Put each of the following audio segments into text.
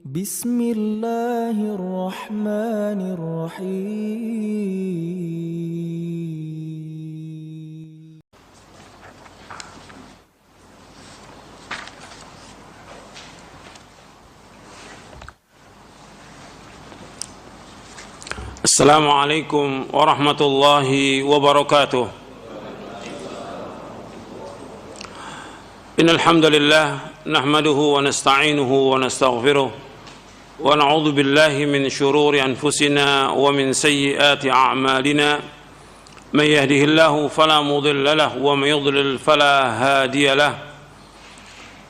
Bismillahirrahmanirrahim. Assalamualaikum warahmatullahi wabarakatuh. Innal hamdalillah nahmaduhu wa nasta'inuhu wa nastaghfiruh wa na'udzu billahi min shururi anfusina wa min sayyiati a'malina. May yahdihillahu fala mudilla lahu wa may yudlil fala hadiya lahu.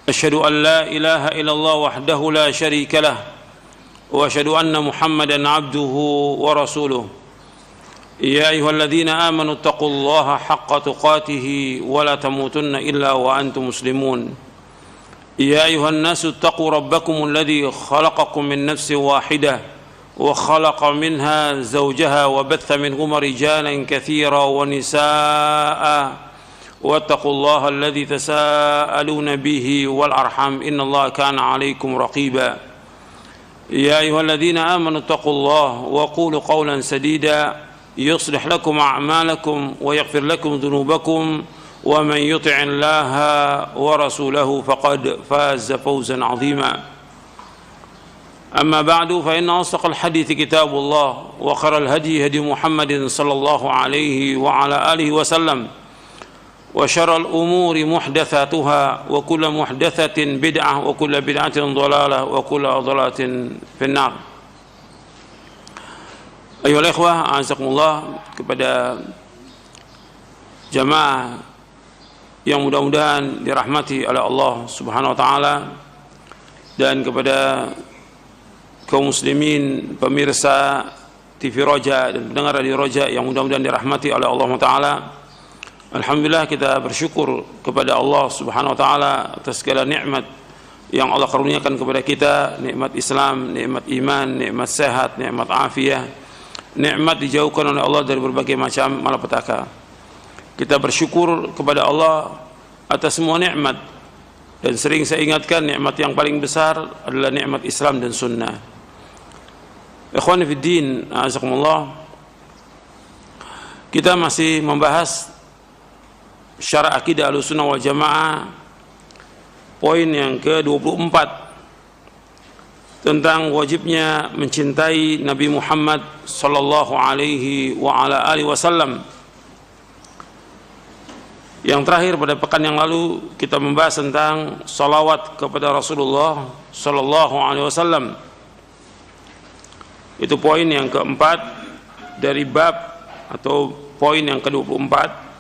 Asyhadu an la ilaha illallah wahdahu la syarika lahu wa asyhadu anna Muhammadan abduhu wa rasuluh. Ya ayyuhalladzina amanu taqullaha haqqa tuqatih wa la tamutunna illa wa antum muslimun. Ya ayyuhan nasu taqu rabbakumul ladzi khalaqakum min nafsin wahidah wa khalaqa minha zawjaha wa batha minhuma rijalan katsiran wa nisaa'a wattaqullaha alladzi tasaaluna bihi wal arham innallaha kana 'alaykum raqiba. يا أيها الذين آمنوا اتقوا الله وقولوا قولا سديدا يصلح لكم أعمالكم ويغفر لكم ذنوبكم ومن يطع الله ورسوله فقد فاز فوزا عظيما. أما بعد فإن أصدق الحديث كتاب الله وخير الهدي هدي محمد صلى الله عليه وعلى آله وسلم وشر الأمور محدثاتها وكل محدثة بدعة وكل بدعة ضلالة وكل ضلالة في النار. Ayolah ikhwah, a'azakumullah, kepada jamaah yang mudah-mudahan dirahmati oleh Allah Subhanahu wa taala, dan kepada kaum muslimin pemirsa TV Roja dan pendengar Radio Roja yang mudah-mudahan dirahmati oleh Allah taala. Alhamdulillah, kita bersyukur kepada Allah Subhanahu wa taala atas segala nikmat yang Allah karuniakan kepada kita, nikmat Islam, nikmat iman, nikmat sehat, nikmat afiah, nikmat dijauhkan oleh Allah dari berbagai macam malapetaka. Kita bersyukur kepada Allah atas semua nikmat, dan sering saya ingatkan nikmat yang paling besar adalah nikmat Islam dan sunnah. Ikhwani fid din, a'azakumullah, kita masih membahas syarah akidah Ahlussunnah wal Jamaah, poin yang ke-24 tentang wajibnya mencintai Nabi Muhammad sallallahu alaihi wa ala alihi wasallam. Yang terakhir pada pekan yang lalu kita membahas tentang salawat kepada Rasulullah sallallahu alaihi wasallam. Itu poin yang keempat dari bab atau poin yang ke-24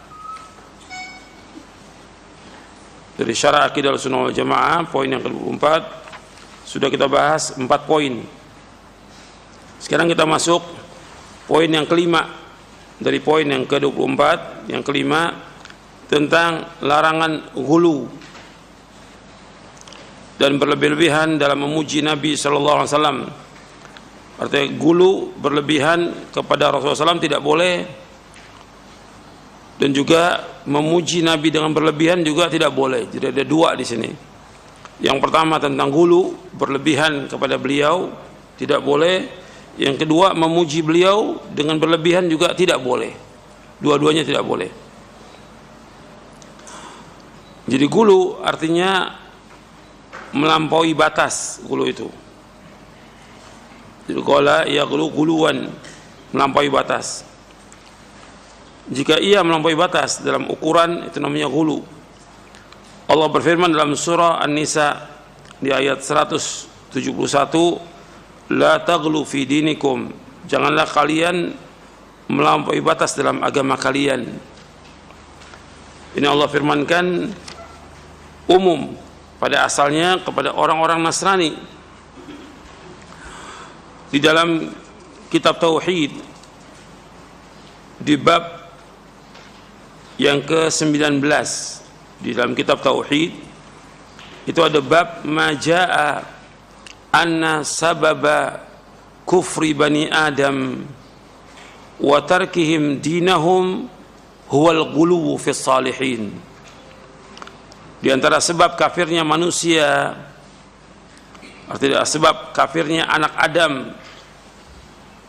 dari syarah akidah Ahlussunnah wal Jamaah, poin yang ke-24 sudah kita bahas 4 poin. Sekarang kita masuk poin yang kelima dari poin yang ke-24, yang kelima tentang larangan ghulu dan berlebih-lebihan dalam memuji Nabi sallallahu alaihi wasallam. Artinya ghulu, berlebihan kepada Rasulullah SAW tidak boleh, dan juga memuji Nabi dengan berlebihan juga tidak boleh. Jadi ada dua di sini. Yang pertama tentang ghulu, berlebihan kepada beliau, tidak boleh. Yang kedua, memuji beliau dengan berlebihan juga tidak boleh. Dua-duanya tidak boleh. Jadi ghulu artinya melampaui batas, ghulu itu. Jadi qala yaghlu ghuluwan, melampaui batas. Jika ia melampaui batas dalam ukuran, itu namanya ghulu. Allah berfirman dalam surah An-Nisa di ayat 171, la taghlu fi dinikum, janganlah kalian melampaui batas dalam agama kalian. Ini Allah firmankan umum pada asalnya kepada orang-orang Nasrani. Di dalam kitab Tauhid di bab yang ke-19 di dalam kitab Tauhid itu ada bab majaa anna sababa kufri bani Adam wa tarkihim dinahum huwal ghuluw fi salihin. Di antara sebab kafirnya manusia Artinya sebab kafirnya anak Adam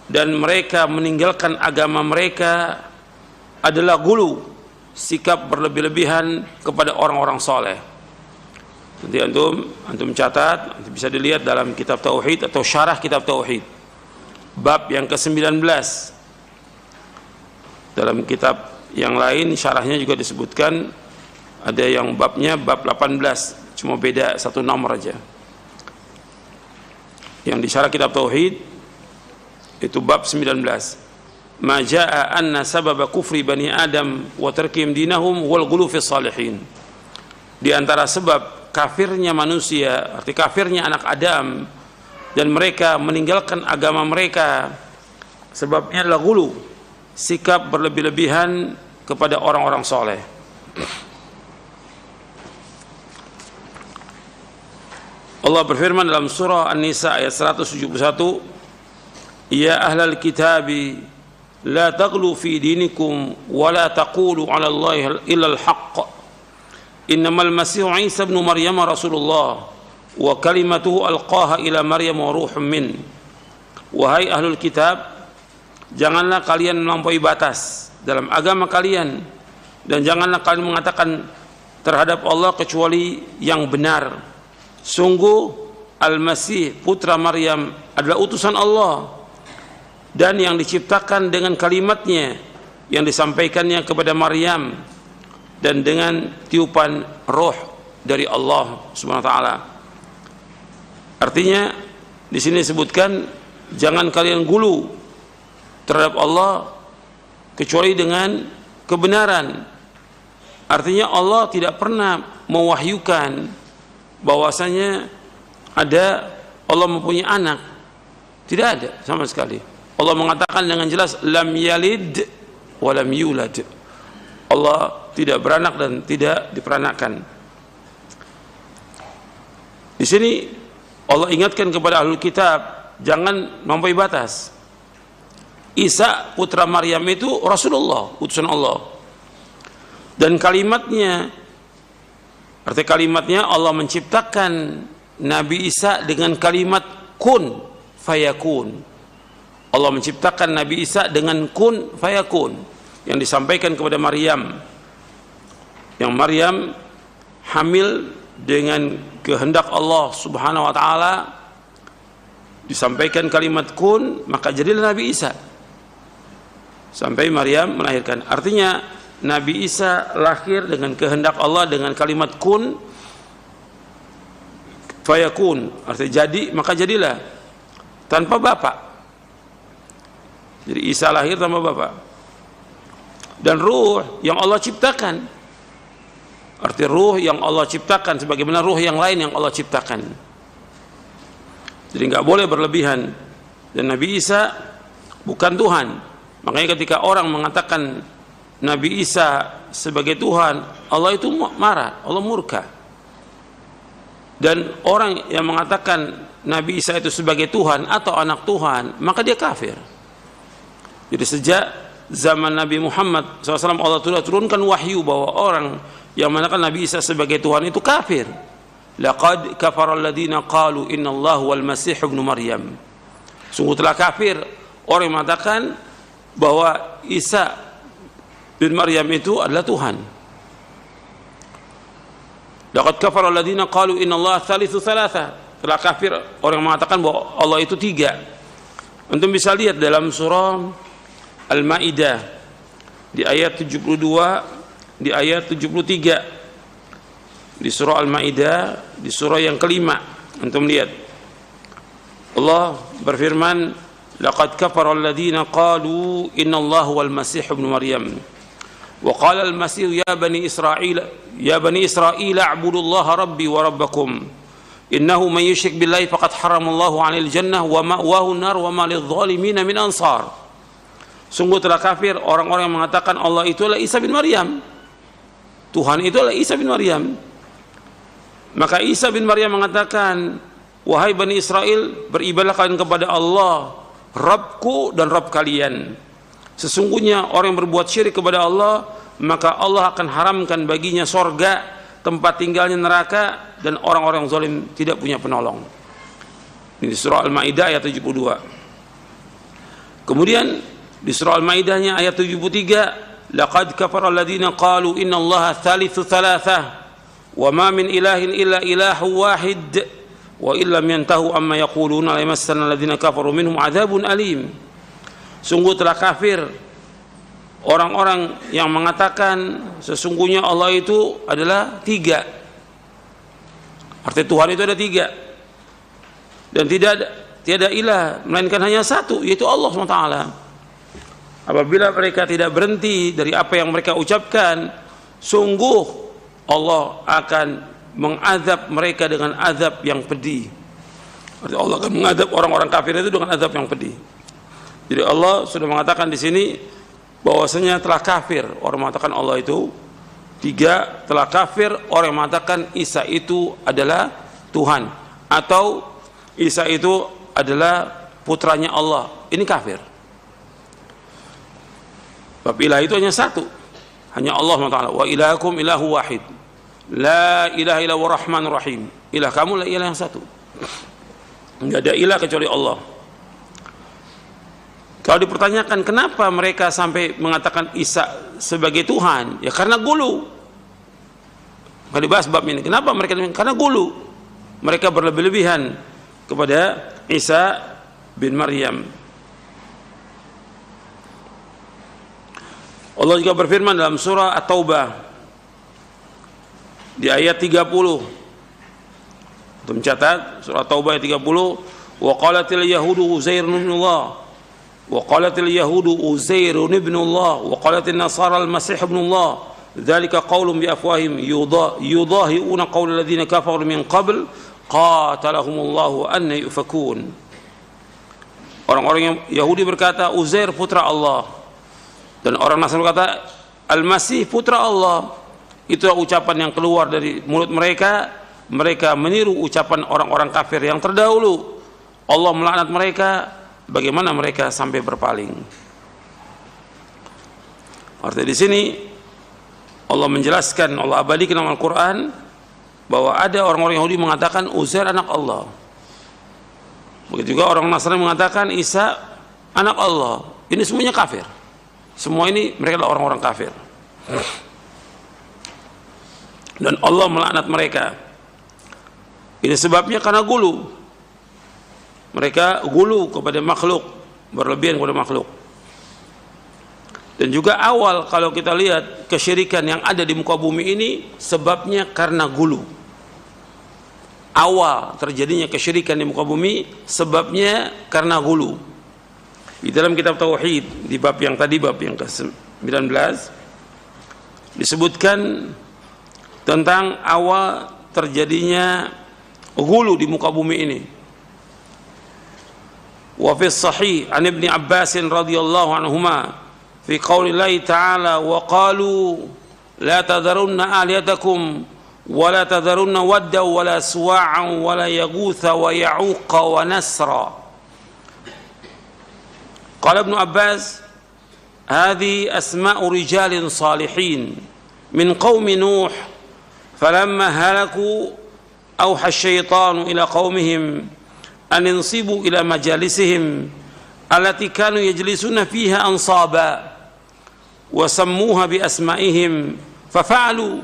dan mereka meninggalkan agama mereka adalah gulu, sikap berlebih-lebihan kepada orang-orang soleh. Nanti antum catat, nanti bisa dilihat dalam kitab Tauhid atau syarah kitab Tauhid, bab yang ke-19. Dalam kitab yang lain syarahnya juga disebutkan, ada yang babnya bab 18, cuma beda satu nomor aja. Yang di syarah kitab Tauhid itu bab 19. Ma jaa anna sababa kufri bani Adam wa tarkim dinahum wal ghulu fi salihin. Di antara sebab kafirnya manusia, arti kafirnya anak Adam dan mereka meninggalkan agama mereka, sebabnya adalah ghulu, sikap berlebih-lebihan kepada orang-orang soleh. Allah berfirman dalam surah An-Nisa ayat 171, ya ahlal kitabi la taghlu fi dinikum wa la taqulu 'ala Allahi illa al-haqq innamal masihu Isa ibn Maryam rasulullah wa kalimatuhu alqaha ila Maryam wa ruhun min. Wahai ahlul kitab, janganlah kalian melampaui batas dalam agama kalian dan janganlah kalian mengatakan terhadap Allah kecuali yang benar. Sungguh Al-Masih putra Maryam adalah utusan Allah dan yang diciptakan dengan kalimatnya yang disampaikannya kepada Maryam dan dengan tiupan roh dari Allah Subhanahu wa taala. Artinya di sini disebutkan jangan kalian gulu terhadap Allah kecuali dengan kebenaran. Artinya Allah tidak pernah mewahyukan bahwasanya Allah mempunyai anak. Tidak ada sama sekali. Allah mengatakan dengan jelas lam yalid wa lam yulad. Allah tidak beranak dan tidak diperanakkan. Di sini Allah ingatkan kepada ahlul kitab jangan melampaui batas. Isa putra Maryam itu Rasulullah, utusan Allah. Dan kalimatnya, arti kalimatnya Allah menciptakan Nabi Isa dengan kalimat kun fayakun. Allah menciptakan Nabi Isa dengan kun fayakun yang disampaikan kepada Maryam. Yang Maryam hamil dengan kehendak Allah Subhanahu wa taala, disampaikan kalimat kun, maka jadilah Nabi Isa. Sampai Maryam melahirkan. Artinya Nabi Isa lahir dengan kehendak Allah dengan kalimat kun fayakun, artinya jadi maka jadilah, tanpa bapak. Jadi Isa lahir tanpa bapak. Dan ruh yang Allah ciptakan, arti ruh yang Allah ciptakan sebagaimana ruh yang lain yang Allah ciptakan. Jadi nggak boleh berlebihan. Dan Nabi Isa bukan Tuhan. Makanya ketika orang mengatakan Nabi Isa sebagai Tuhan, Allah itu marah, Allah murka. Dan orang yang mengatakan Nabi Isa itu sebagai Tuhan atau anak Tuhan, maka dia kafir. Jadi sejak zaman Nabi Muhammad SAW Allah telah turunkan wahyu bahwa orang yang mengatakan Nabi Isa sebagai Tuhan itu kafir. Laqad kafara alladziina qalu innallahu wal masih ibnu Maryam. Sungguh telah kafir orang yang mengatakan bahwa Isa bin Maryam itu adalah Tuhan. Laqad kafara alladziina qalu innallaha tsalitsu tsalatsa. Telah kafir orang yang mengatakan bahwa Allah itu tiga. Antum bisa lihat dalam surah Al-Maidah di ayat 72, di ayat 73. Di surah Al-Maidah, di surah yang kelima, antum lihat. Allah berfirman, laqad kafara alladziina qalu innallaha wal masih ibnu Maryam. Wa qala al-masih ya bani Israil a'budullaha rabbi wa rabbakum innahu man yusyrik billahi faqad haramallahu 'alal jannah wa ma'wahu an-nar wa ma lidh-dhalimin min ansar. Sungguh telah kafir orang-orang yang mengatakan Allah itu adalah Isa bin Maryam. Tuhan itu adalah Isa bin Maryam. Maka Isa bin Maryam mengatakan, wahai Bani Israel, beribadahlah kalian kepada Allah, Rabbku dan Rabb kalian. Sesungguhnya orang yang berbuat syirik kepada Allah, maka Allah akan haramkan baginya sorga, tempat tinggalnya neraka, dan orang-orang zalim tidak punya penolong. Ini surah Al-Maidah ayat 72. Kemudian di surah Al-Maidahnya ayat 73, laqad kafara alladziina qalu innallaha tsalitsu tsalatsah wa ma min ilahin illa ilahu wahid wa illam yantahu amma yaquluna la yamassanna alladziina kafaru minhum adzabun alim. Sungguh telah kafir orang-orang yang mengatakan sesungguhnya Allah itu adalah tiga. Arti Tuhan itu ada tiga, dan tiada ilah melainkan hanya satu, yaitu Allah SWT. Apabila mereka tidak berhenti dari apa yang mereka ucapkan, sungguh Allah akan mengazab mereka dengan azab yang pedih. Arti Allah akan mengazab orang-orang kafir itu dengan azab yang pedih. Jadi Allah sudah mengatakan di sini bahwasanya telah kafir orang mengatakan Allah itu tiga, telah kafir orang yang mengatakan Isa itu adalah Tuhan atau Isa itu adalah putranya Allah. Ini kafir. Sebab ilah itu hanya satu, hanya Allah SWT. Wa ilahakum ilahu wahid, la ilaha illa huwa rahmanur rahim. Ilah kamu lah ilah yang satu, enggak ada ilah kecuali Allah. Kalau dipertanyakan kenapa mereka sampai mengatakan Isa sebagai Tuhan, ya karena gulu. Kalau dibahas bab ini, kenapa mereka? Karena gulu. Mereka berlebih-lebihan kepada Isa bin Maryam. Allah juga berfirman dalam surah At-Taubah di ayat 30. Untuk mencatat surah At-Taubah ayat 30, wa qalatil yahudu Uzairun ibnullah wa qalatil yahudu Uzairun ibnullah wa qalatil nasara al-masih ibnullah dzalika qaulun bi afwahihim yudahiuna qaulal ladzina kafaru min qabl qatalahumullahu anna yufakun. Orang-orang yang Yahudi berkata Uzair putra Allah, dan orang Nasrani berkata Al-Masih putra Allah. Itulah ucapan yang keluar dari mulut mereka. Mereka meniru ucapan orang-orang kafir yang terdahulu. Allah melaknat mereka. Bagaimana mereka sampai berpaling? Artinya di sini Allah menjelaskan, Allah abadikan dalam Al-Quran bahwa ada orang-orang Yahudi mengatakan Uzair anak Allah. Begitu juga orang Nasrani mengatakan Isa anak Allah. Ini semuanya kafir. Semua ini mereka adalah orang-orang kafir. Dan Allah melaknat mereka. Ini sebabnya karena gulu. Mereka gulu kepada makhluk, berlebihan kepada makhluk. Dan juga awal kalau kita lihat kesyirikan yang ada di muka bumi ini sebabnya karena gulu. Awal terjadinya kesyirikan di muka bumi sebabnya karena gulu. Di dalam kitab Tauhid di bab yang tadi, bab yang ke-19, disebutkan tentang awal terjadinya gulu di muka bumi ini. Wa fi sahih an Ibnu Abbas radhiyallahu anhuma fi qaulillahi ta'ala wa qalu la tadharunna alihatakum wa la tadharunna wadda wa la suwa'an wa la yaghutha wa ya'uqa wa nasra. Qala Ibnu Abbas hadhihi asma'u rijalin salihin min qaumi Nuh falamma halaku awha asy-syaitanu ila qaumihim an insibu ila majalisihim allati kanu yajlisuna fiha ansaba wa sammuha bi asma'ihim fafa'alu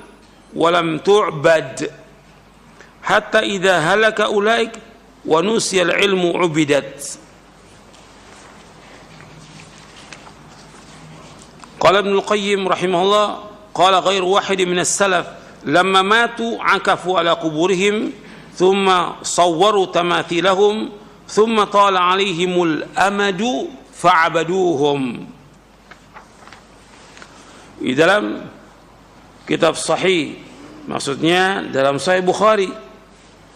wa lam tu'bad hatta idza halaka ulaik wa nusiya al-ilmu ubidat. Qala Ibnu Al-Qayyim rahimahullah qala ghairu wahid min as-salaf lamma matu akafu ala quburihim thumma sawwaru tamathilahum thumma tala alaihimul amadu fa'abaduhum. Di dalam kitab sahih, maksudnya dalam Sahih Bukhari,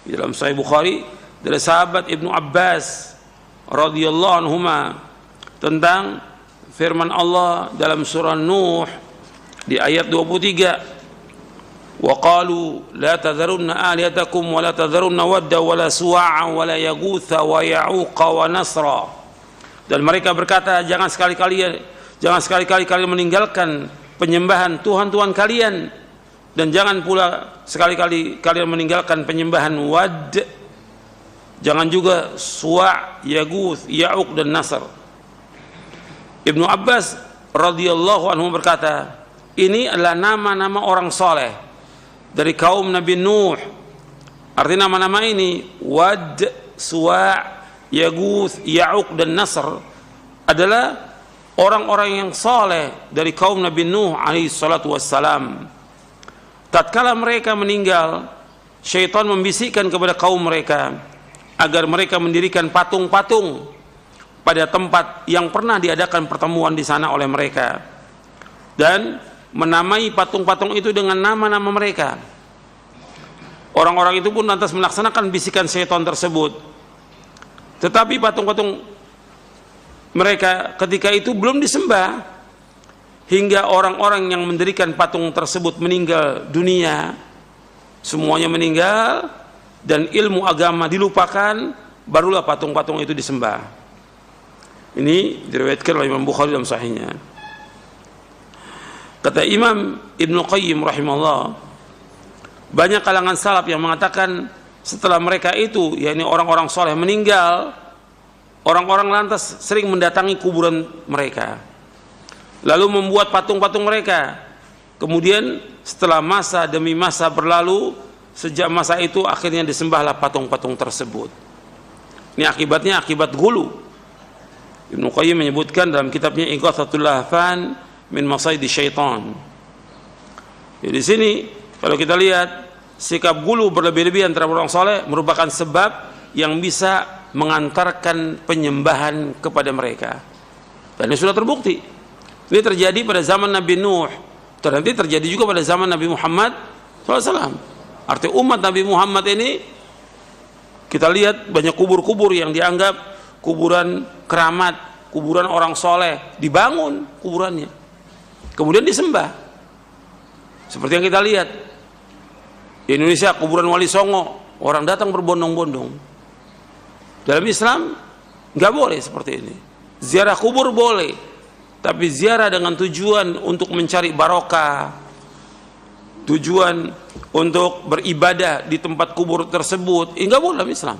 di dalam Sahih Bukhari dari sahabat Ibnu Abbas radhiyallahu anhuma tentang firman Allah dalam surah Nuh di ayat 23, wa qalu la tadharunna alihatakum wa la tadharunna wadda wa la suwa'an wa la yaghutha wa ya'uqa wa nasra. Dan mereka berkata, jangan sekali-kali kalian meninggalkan penyembahan tuhan-tuhan kalian, dan jangan pula sekali-kali kalian meninggalkan penyembahan Wad Jangan juga Suwa', Yaguth, Ya'uq dan Nasr. Ibnu Abbas radhiyallahu anhu berkata, ini adalah nama-nama orang soleh dari kaum Nabi Nuh. Artinya nama-nama ini Wad, Suwa', Yaguth, Ya'uq dan Nasr adalah orang-orang yang soleh dari kaum Nabi Nuh alaihi salatu wassalam. Tatkala mereka meninggal, syaitan membisikkan kepada kaum mereka agar mereka mendirikan patung-patung pada tempat yang pernah diadakan pertemuan di sana oleh mereka, dan menamai patung-patung itu dengan nama-nama mereka. Orang-orang itu pun lantas melaksanakan bisikan syaitan tersebut. Tetapi patung-patung mereka ketika itu belum disembah, hingga orang-orang yang mendirikan patung tersebut meninggal dunia. Semuanya meninggal dan ilmu agama dilupakan, barulah patung-patung itu disembah. Ini diriwayatkan oleh Imam Bukhari dalam sahihnya. Kata Imam Ibnu Qayyim rahimahullah, banyak kalangan salaf yang mengatakan setelah mereka itu, yakni orang-orang soleh meninggal, orang-orang lantas sering mendatangi kuburan mereka, lalu membuat patung-patung mereka. Kemudian setelah masa demi masa berlalu, sejak masa itu akhirnya disembahlah patung-patung tersebut. Ini akibatnya akibat gulu. Ibnu Qayyim menyebutkan dalam kitabnya Ighatsatul Lahfan min Masaidi Syaitan. Jadi di sini kalau kita lihat, sikap gulu berlebih-lebihan terhadap orang soleh merupakan sebab yang bisa mengantarkan penyembahan kepada mereka. Dan ini sudah terbukti. Ini terjadi pada zaman Nabi Nuh, nanti terjadi juga pada zaman Nabi Muhammad SAW. Artinya umat Nabi Muhammad ini, kita lihat banyak kubur-kubur yang dianggap kuburan keramat, kuburan orang soleh, dibangun kuburannya, kemudian disembah. Seperti yang kita lihat di Indonesia, kuburan Wali Songo, orang datang berbondong-bondong. Dalam Islam nggak boleh seperti ini. Ziarah kubur boleh, tapi ziarah dengan tujuan untuk mencari barokah, tujuan untuk beribadah di tempat kubur tersebut, enggak boleh dalam Islam.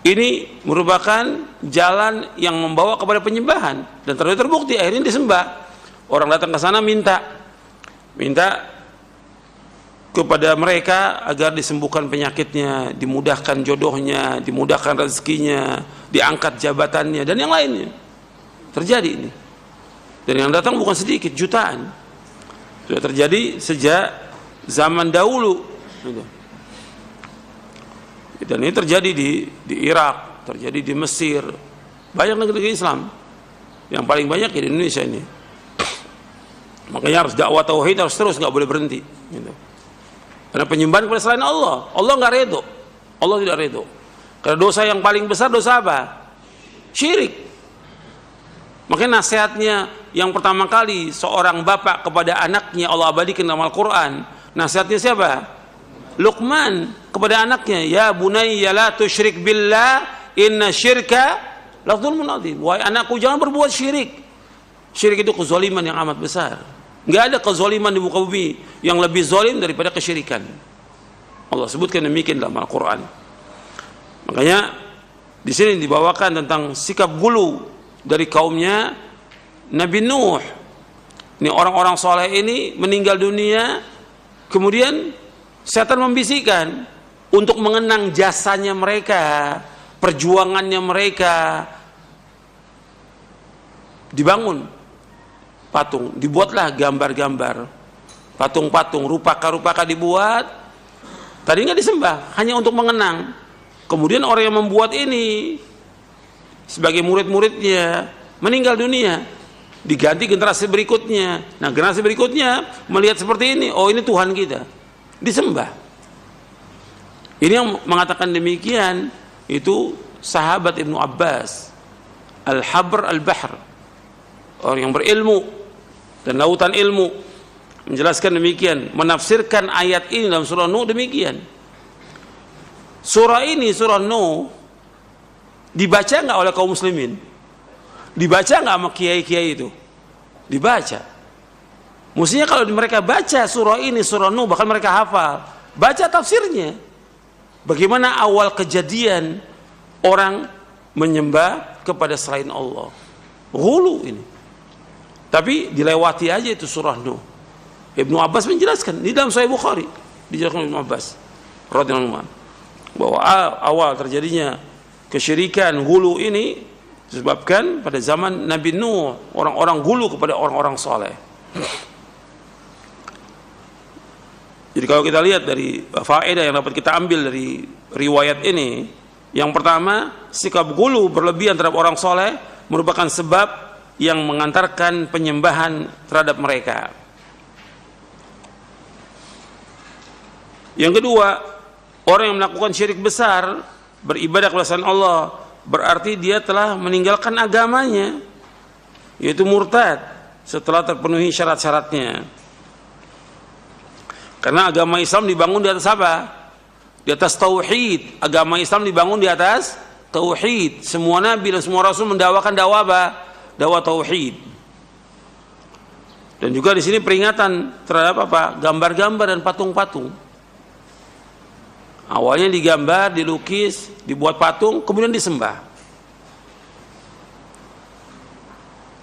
Ini merupakan jalan yang membawa kepada penyembahan, dan terbukti akhirnya disembah. Orang datang ke sana minta kepada mereka agar disembuhkan penyakitnya, dimudahkan jodohnya, dimudahkan rezekinya, diangkat jabatannya, dan yang lainnya. Terjadi ini, dan yang datang bukan sedikit, jutaan. Sudah terjadi sejak zaman dahulu, dan ini terjadi di Irak, terjadi di Mesir, banyak negeri Islam. Yang paling banyak di Indonesia ini. Makanya harus dakwah tauhid, harus terus, nggak boleh berhenti. Karena penyembahan kepada selain Allah, Allah nggak redho, Allah tidak redho. Karena dosa yang paling besar dosa apa? Syirik. Makanya nasihatnya yang pertama kali seorang bapak kepada anaknya Allah abadikan dalam Al-Quran. Nasihatnya siapa? Luqman kepada anaknya, ya bunayya la tusyrik billah inna syirka la dzulmun adzim. Wahai anakku, jangan berbuat syirik. Syirik itu kezaliman yang amat besar. Enggak ada kezaliman di muka bumi yang lebih zalim daripada kesyirikan. Allah sebutkan demikian dalam Al-Quran. Makanya di sini dibawakan tentang sikap gulu dari kaumnya Nabi Nuh. Ini orang-orang soleh ini meninggal dunia, kemudian setan membisikkan untuk mengenang jasanya mereka, perjuangannya mereka. Dibangun patung, dibuatlah gambar-gambar, patung-patung, rupaka-rupaka dibuat. Tadinya disembah, hanya untuk mengenang. Kemudian orang yang membuat ini sebagai murid-muridnya meninggal dunia, diganti generasi berikutnya. Nah, generasi berikutnya melihat seperti ini, oh ini Tuhan kita, disembah. Ini yang mengatakan demikian itu sahabat Ibnu Abbas, Al-Habr Al-Bahr, orang yang berilmu dan lautan ilmu, menjelaskan demikian, menafsirkan ayat ini dalam surah Nuh demikian. Surah ini, surah Nuh, dibaca nggak oleh kaum muslimin? Dibaca nggak sama kiai-kiai itu? Dibaca. Mestinya kalau mereka baca surah ini, surah Nuh, bahkan mereka hafal, baca tafsirnya. bagaimana awal kejadian orang menyembah kepada selain Allah. Ghulu ini. Tapi dilewati aja itu surah Nuh. Ibnu Abbas menjelaskan di dalam Sahih Bukhari, dijelaskan Ibnu Abbas radhiyallahu anhu bahwa awal terjadinya kesyirikan ghulu ini disebabkan pada zaman Nabi Nuh, orang-orang ghulu kepada orang-orang soleh. Jadi kalau kita lihat dari faedah yang dapat kita ambil dari riwayat ini, yang pertama, sikap ghulu berlebihan terhadap orang soleh merupakan sebab yang mengantarkan penyembahan terhadap mereka. Yang kedua, orang yang melakukan syirik besar beribadah kepada selain Allah berarti dia telah meninggalkan agamanya, yaitu murtad setelah terpenuhi syarat-syaratnya. Karena agama Islam dibangun di atas apa? Di atas tauhid. Agama Islam dibangun di atas tauhid. Semua nabi dan semua rasul mendakwakan dakwah apa? Dakwah tauhid. Dan juga di sini peringatan terhadap apa? Gambar-gambar dan patung-patung. Awalnya digambar, dilukis, dibuat patung, kemudian disembah.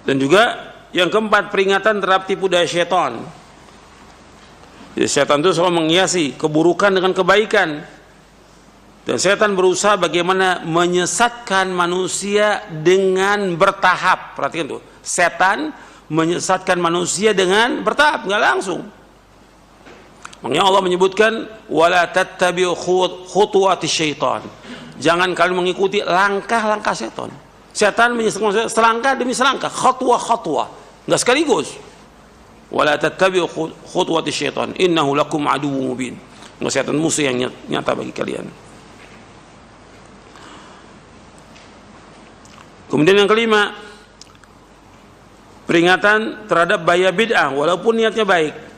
Dan juga yang keempat, peringatan terhadap tipu daya syaitan. Jadi syaitan itu selalu menghiasi keburukan dengan kebaikan. Dan setan berusaha bagaimana menyesatkan manusia dengan bertahap. Perhatikan tuh, setan menyesatkan manusia dengan bertahap, nggak langsung. Makanya Allah menyebutkan wala tattabi'u khutuwati syaitan. Jangan kalian mengikuti langkah-langkah setan. Setan menyesatkan manusia selangkah demi selangkah, khatwa-khatwa, nggak sekaligus. Wala tattabi'u khutuwati syaitan, innahu lakum aduwwun mubin. Setan musuh yang nyata bagi kalian. Kemudian yang kelima, peringatan terhadap bahaya bid'ah walaupun niatnya baik.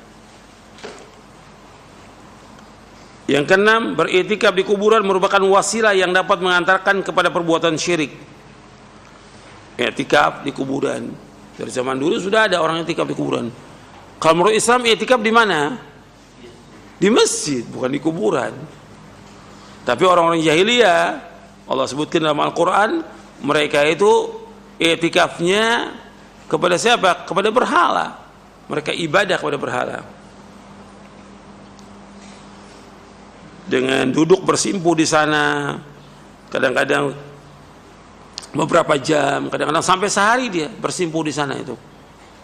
Yang keenam, beriktikaf di kuburan merupakan wasilah yang dapat mengantarkan kepada perbuatan syirik. Iktikaf di kuburan. Dari zaman dulu sudah ada orang iktikaf di kuburan. Kalau menurut Islam iktikaf di mana? Di masjid, bukan di kuburan. Tapi orang-orang jahiliyah, Allah sebutkan dalam Al-Quran, mereka itu iktikafnya kepada siapa? Kepada berhala. Mereka ibadah kepada berhala. Dengan duduk bersimpuh di sana, kadang-kadang beberapa jam, kadang-kadang sampai sehari dia bersimpuh di sana itu.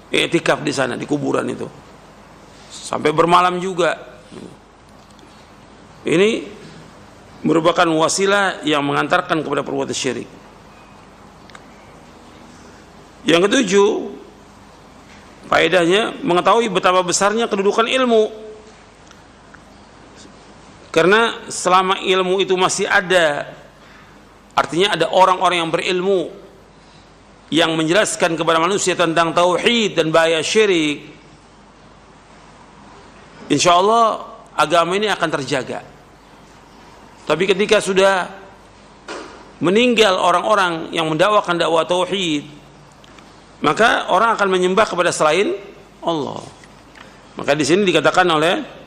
Iktikaf di sana, di kuburan itu. Sampai bermalam juga. Ini merupakan wasilah yang mengantarkan kepada perbuatan syirik. Yang ketujuh, faedahnya mengetahui betapa besarnya kedudukan ilmu. Karena selama ilmu itu masih ada, artinya ada orang-orang yang berilmu yang menjelaskan kepada manusia tentang tauhid dan bahaya syirik, insya Allah agama ini akan terjaga. Tapi ketika sudah meninggal orang-orang yang mendakwakan dakwah tauhid, maka orang akan menyembah kepada selain Allah. Maka di sini dikatakan oleh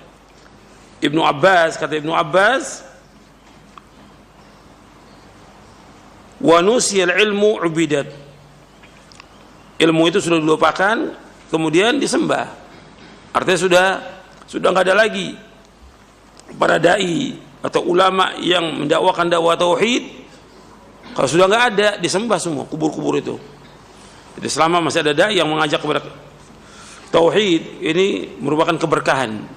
Ibnu Abbas, kata Ibnu Abbas, wa nusiyal ilmu ubidat. Ilmu itu sudah dilupakan, kemudian disembah. Artinya sudah nggak ada lagi para dai atau ulama yang mendakwakan dakwah tauhid. Kalau sudah nggak ada, disembah semua kubur-kubur itu. Jadi selama masih ada dai yang mengajak kepada tauhid, ini merupakan keberkahan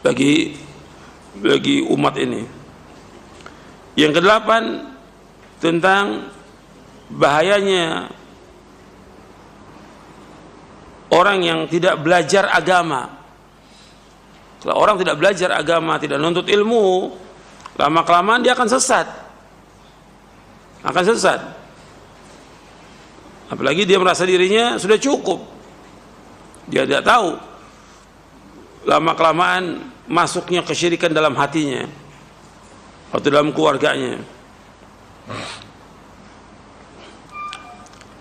bagi umat ini. Yang kedelapan, tentang bahayanya orang yang tidak belajar agama. Kalau orang tidak belajar agama, tidak menuntut ilmu, lama-kelamaan dia akan sesat. Akan sesat. Apalagi dia merasa dirinya sudah cukup. Dia tidak tahu lama-kelamaan masuknya kesyirikan dalam hatinya atau dalam keluarganya.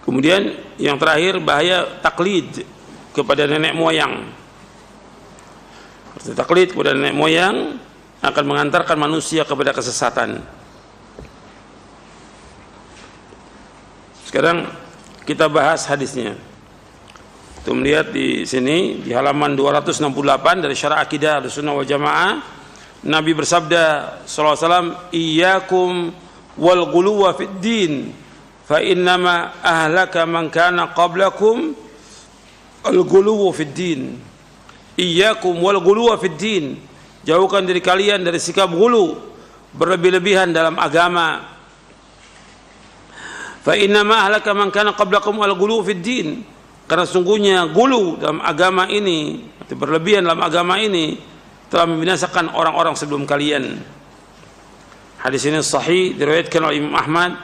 Kemudian yang terakhir, bahaya taklid kepada nenek moyang. Taklid kepada nenek moyang akan mengantarkan manusia kepada kesesatan. Sekarang kita bahas hadisnya. Kita melihat di sini di halaman 268 dari Syarah Aqidah Ahlussunnah wal Jamaah, Nabi bersabda sallallahu alaihi wasallam, "Iyyakum wal ghuluwa fid din, fa innama ahlaka man kana qablakum al-ghuluwu fid din." Iyyakum wal ghuluwa fid din. Jauhkan diri kalian dari sikap ghulu, berlebih-lebihan dalam agama. Fa innama ahlaka man kana qablakum al-ghuluwu fid din. Karena sungguhnya gulu dalam agama ini, atau berlebihan dalam agama ini, telah membinasakan orang-orang sebelum kalian. Hadis ini sahih, diriwayatkan oleh Imam Ahmad,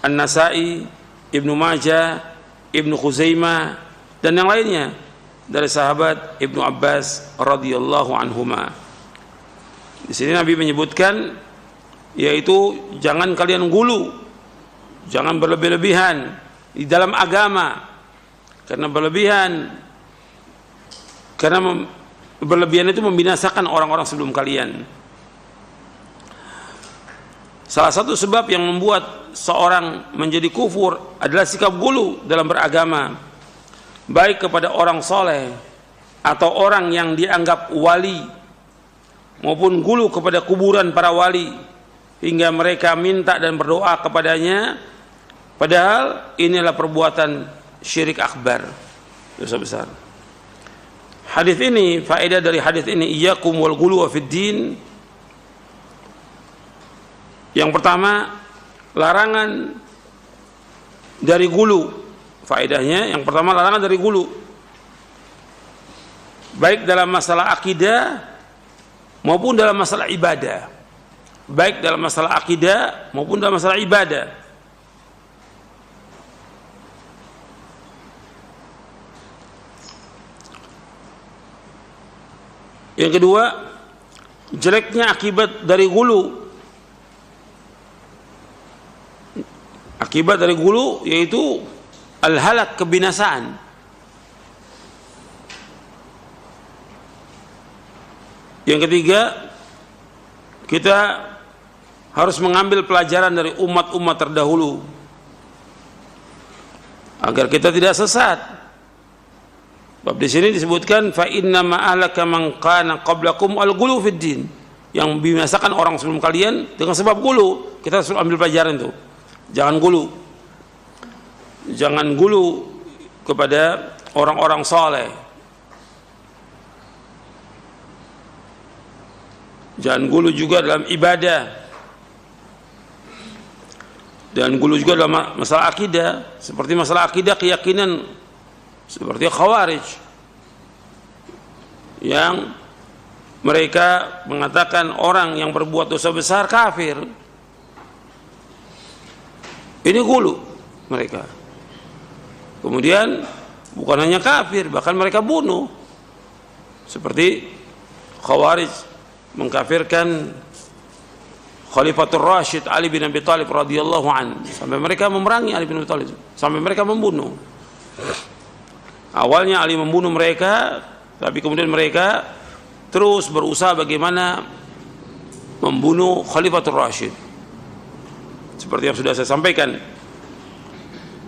An-Nasa'i, Ibnu Majah, Ibnu Khuzaimah, dan yang lainnya dari sahabat Ibnu Abbas radhiyallahu anhuma. Di sini Nabi menyebutkan, yaitu jangan kalian gulu, jangan berlebih-lebihan di dalam agama. Karena berlebihan itu membinasakan orang-orang sebelum kalian. Salah satu sebab yang membuat seorang menjadi kufur adalah sikap gulu dalam beragama, baik kepada orang soleh atau orang yang dianggap wali, maupun gulu kepada kuburan para wali hingga mereka minta dan berdoa kepadanya, padahal inilah perbuatan syirik akbar, dosa besar. Hadis ini, faedah dari hadis ini, iyyakum wal ghuluwa fid din. Yang pertama, larangan dari gulu. Faedahnya yang pertama, larangan dari gulu, baik dalam masalah akidah maupun dalam masalah ibadah. Baik dalam masalah akidah maupun dalam masalah ibadah. Yang kedua, jeleknya akibat dari gulu. Akibat dari gulu yaitu al-halak, kebinasaan. Yang ketiga, kita harus mengambil pelajaran dari umat-umat terdahulu agar kita tidak sesat. Bab di sini disebutkan fa inna ma ahlaka man kana qablakum al-ghulu fid din. Yang membinasakan orang sebelum kalian dengan sebab gulu. Kita harus ambil pelajaran itu. Jangan gulu. Jangan gulu kepada orang-orang saleh. Jangan gulu juga dalam ibadah. Dan gulu juga dalam masalah akidah, seperti masalah akidah keyakinan seperti Khawarij yang mereka mengatakan orang yang berbuat dosa besar kafir. Ini gulu mereka. Kemudian bukan hanya kafir, bahkan mereka bunuh, seperti Khawarij mengkafirkan Khalifatul Rashid Ali bin Abi Thalib radhiyallahu an, sampai mereka memerangi Ali bin Abi Thalib, sampai mereka membunuh. Awalnya Ali membunuh mereka, tapi kemudian mereka terus berusaha bagaimana membunuh Khalifatul Rashid, seperti yang sudah saya sampaikan.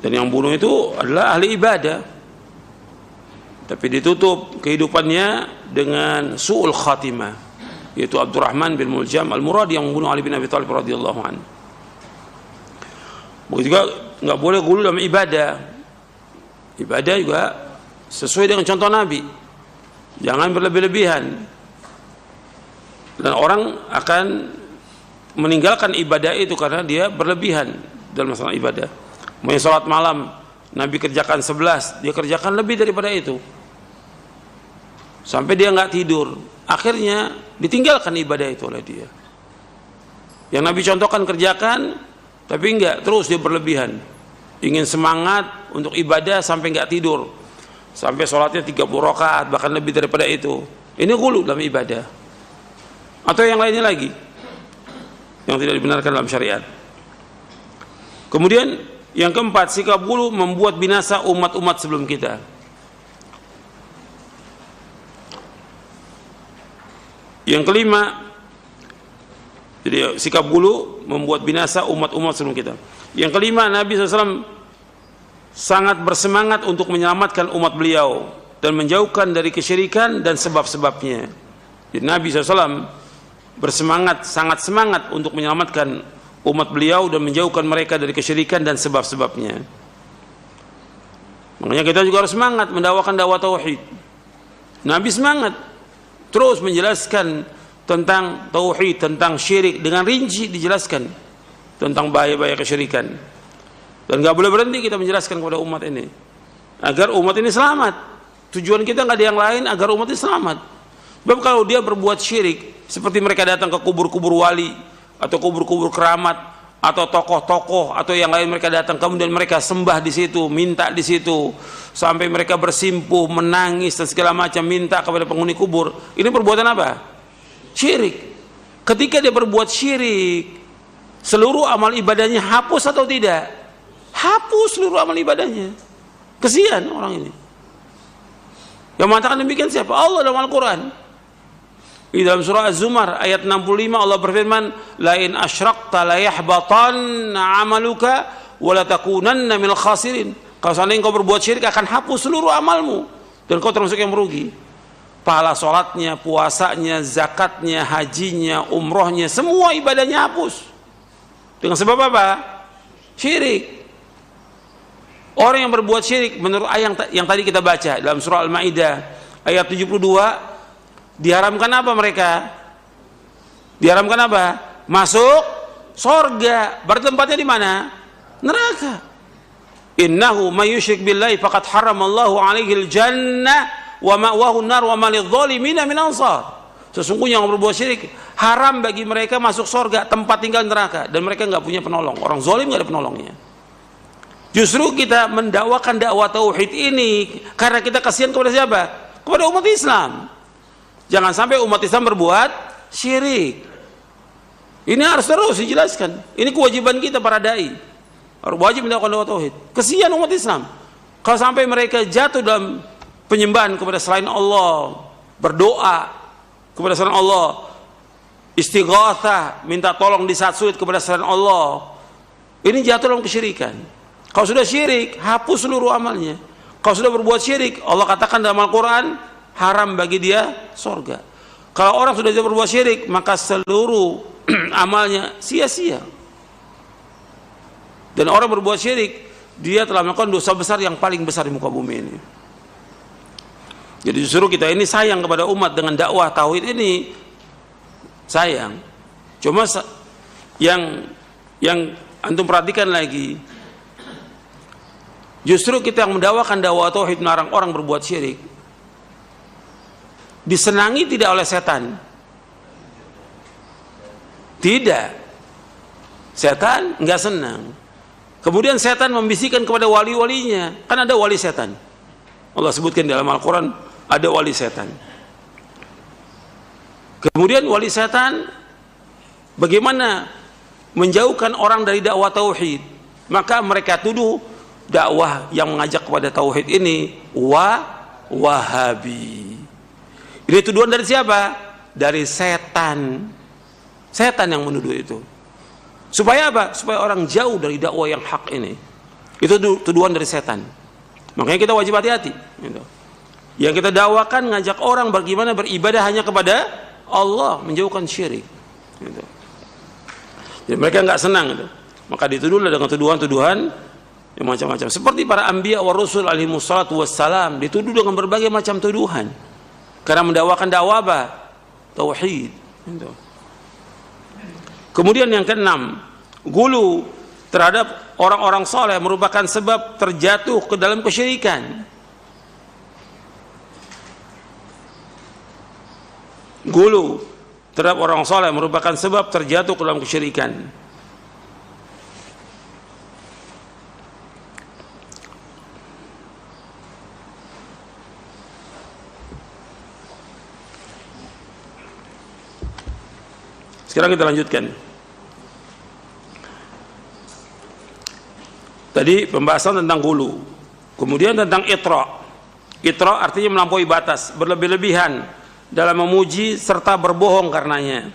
Dan yang bunuh itu adalah ahli ibadah, tapi ditutup kehidupannya dengan su'ul khatimah, yaitu Abdurrahman bin Muljam al-Muradi yang membunuh Ali bin Abi Thalib radhiyallahu anhu. Begitu juga nggak boleh gulu dalam ibadah. Ibadah juga sesuai dengan contoh Nabi, jangan berlebih-lebihan, dan orang akan meninggalkan ibadah itu karena dia berlebihan dalam masalah ibadah. Mau sholat malam Nabi kerjakan 11, dia kerjakan lebih daripada itu sampai dia nggak tidur, akhirnya ditinggalkan ibadah itu oleh dia. Yang Nabi contohkan kerjakan, tapi enggak, terus dia berlebihan, ingin semangat untuk ibadah sampai enggak tidur, sampai sholatnya 30 rakaat bahkan lebih daripada itu. Ini ghulu dalam ibadah. Atau yang lainnya lagi yang tidak dibenarkan dalam syariat. Kemudian yang keempat, sikap ghulu membuat binasa umat-umat sebelum kita. Yang kelima, Jadi sikap gulu membuat binasa umat-umat sebelum kita. Yang kelima, Nabi SAW sangat bersemangat untuk menyelamatkan umat beliau dan menjauhkan dari kesyirikan dan sebab-sebabnya. Jadi Nabi SAW bersemangat, sangat semangat untuk menyelamatkan umat beliau dan menjauhkan mereka dari kesyirikan dan sebab-sebabnya. Makanya kita juga harus semangat mendakwakan dakwah tauhid. Nabi semangat terus menjelaskan tentang tauhid, tentang syirik, dengan rinci dijelaskan tentang bahaya-bahaya kesyirikan. Dan gak boleh berhenti kita menjelaskan kepada umat ini agar umat ini selamat. Tujuan kita gak ada yang lain, agar umat ini selamat. Sebab kalau dia berbuat syirik, seperti mereka datang ke kubur-kubur wali atau kubur-kubur keramat atau tokoh-tokoh atau yang lain, mereka datang kemudian mereka sembah di situ, minta di situ, sampai mereka bersimpuh, menangis dan segala macam, minta kepada penghuni kubur. Ini perbuatan apa? Syirik. Ketika dia berbuat syirik, seluruh amal ibadahnya hapus atau tidak? Hapus seluruh amal ibadahnya. Kesian orang ini. Yang mengatakan demikian siapa? Allah dalam Al-Quran. Di dalam surah Az-Zumar ayat 65 Allah berfirman, la in asyrakta la yahbatanna amaluka wa la takunanna minal khasirin. Kalau seandainya kau berbuat syirik akan hapus seluruh amalmu dan kau termasuk yang merugi. Pahala sholatnya, puasanya, zakatnya, hajinya, umrohnya, semua ibadahnya hapus. Dengan sebab apa? Syirik. Orang yang berbuat syirik menurut ayat yang tadi kita baca dalam surah Al-Maidah ayat 72, diharamkan apa mereka? Diharamkan apa? Masuk surga. Bertempatnya di mana? Neraka. Innahu may yusyrik billahi faqad haramallahu alaihil jannah wa ma'wahu an-nar wa ma lidh-dhalimina min ansar. Sesungguhnya yang berbuat syirik haram bagi mereka masuk surga, tempat tinggal neraka, dan mereka enggak punya penolong. Orang zalim enggak ada penolongnya. Justru kita mendakwakan dakwah tauhid ini karena kita kasihan kepada siapa? Kepada umat Islam. Jangan sampai umat Islam berbuat syirik. Ini harus terus dijelaskan. Ini kewajiban kita para dai. Harus wajib mendakwakan dakwah tauhid. Kasihan umat Islam. Kalau sampai mereka jatuh dalam penyembahan kepada selain Allah, berdoa kepada selain Allah, istighatsah, minta tolong di saat sulit kepada selain Allah, ini jatuh dalam kesyirikan. Kalau sudah syirik, hapus seluruh amalnya. Kalau sudah berbuat syirik, Allah katakan dalam Al-Quran, haram bagi dia surga. Kalau orang sudah berbuat syirik, maka seluruh amalnya sia-sia. Dan orang berbuat syirik, dia telah melakukan dosa besar yang paling besar di muka bumi ini. Jadi justru kita ini sayang kepada umat dengan dakwah tauhid ini, sayang. Cuma yang antum perhatikan lagi, justru kita yang mendakwakan dakwah tauhid melarang orang berbuat syirik, disenangi tidak oleh setan? Tidak. Setan enggak senang. Kemudian setan membisikkan kepada wali-walinya. Kan ada wali setan. Allah sebutkan dalam Al-Quran, ada wali setan. Kemudian wali setan bagaimana menjauhkan orang dari dakwah tauhid? Maka mereka tuduh dakwah yang mengajak kepada tauhid ini wahabi. Ini tuduhan dari siapa? Dari setan. Setan yang menuduh itu. Supaya apa? Supaya orang jauh dari dakwah yang hak ini. Itu tuduhan dari setan. Makanya kita wajib hati-hati. Yang kita dakwakan ngajak orang bagaimana beribadah hanya kepada Allah, menjauhkan syirik. Jadi mereka nggak senang. Maka dituduhlah dengan tuduhan-tuduhan yang macam-macam. Seperti para anbiya wa rasul alaihi wassalatu wassalam dituduh dengan berbagai macam tuduhan. Karena mendakwakan dakwah apa? Tauhid. Kemudian yang keenam, gulu terhadap orang-orang soleh merupakan sebab terjatuh ke dalam kesyirikan. Gulu terhadap orang soleh merupakan sebab terjatuh ke dalam kesyirikan. Sekarang kita lanjutkan. Tadi pembahasan tentang gulu. Kemudian tentang itra. Itra artinya melampaui batas, berlebih-lebihan dalam memuji serta berbohong karenanya.